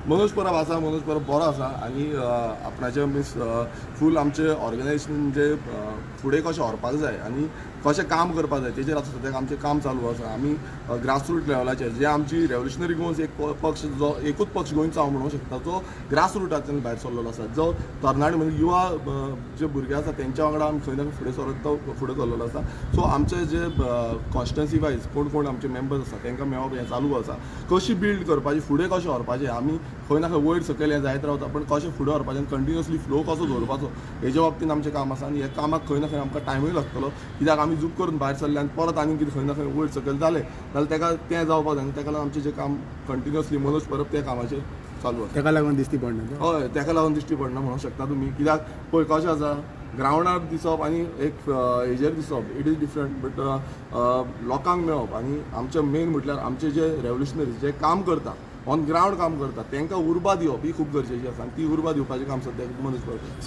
मनोज परब आसा, मनोज परब बरो आसा आनी आपणाचे मीन्स फूल आमचे ऑर्गनायजेशन जे फुडें कशें व्हरपाक जाय आनी कशें काम करपाक जाय तेजेर आतां सद्याक आमचें काम चालू आसा. आमी ग्रासरूट लेवलाचेर जे आमची रेव्होल्युशनरी गोवन्स एक पक्ष जो एकूच पक्ष गोंयचो हांव म्हणूंक शकता जो ग्रासरूटांतल्यान भायर सरलेलो आसा, जो तरणाटे म्हणजे युवा जे भुरगे आसा तेंच्या वांगडा आमी खंय ना खंय फुडें सरत तो फुडें सरलेलो आसा. सो आमचे जे कॉन्स्टिट्युएन्सी वायज कोण कोण आमचे मेंबर्स आसा तांकां मेळप हें चालू आसा. कशी बिल्ड करपाची, फुडें कशें व्हरपाचें, आमी खंय ना खंय वयर सकयल हें जायत रावता पण कशें फुडें व्हरपाचें आनी कंटिन्युअसली फ्लो कसो दवरपाचो हेच्या बाबतींत आमचें काम आसा. आनी ह्या कामाक खंय ना खंय आमकां टायमूय लागतलो, कित्याक आमी चूक करून भायर सरले आनी परत आनी कितें खंय ना खंय वयर सकयल जालें जाल्यार ताका तें जावपाक जाय. आनी ताका लागून आमचें जें काम कंटिन्युअसली मनोज परब त्या कामाचेर चालू आसा. ताका लागून दिसती पडना तो? हय, ताका लागून दिश्टी पडना म्हणूंक शकता तुमी. कित्याक पळय कशें आसा, ग्रावंडार दिसप आनी एक हेजेर दिसप इट इज डिफरंट. बट लोकांक मेळप आनी आमचें मेन म्हटल्यार आमचे जे रेव्होल्युशनरीज जे काम करता, ऑन ग्रावंड काम करता, तांकां उर्बा दिवप ही खूब गरजेची आसा. आनी ती उर्बा दिवपाचें काम सद्याक मनोज परब.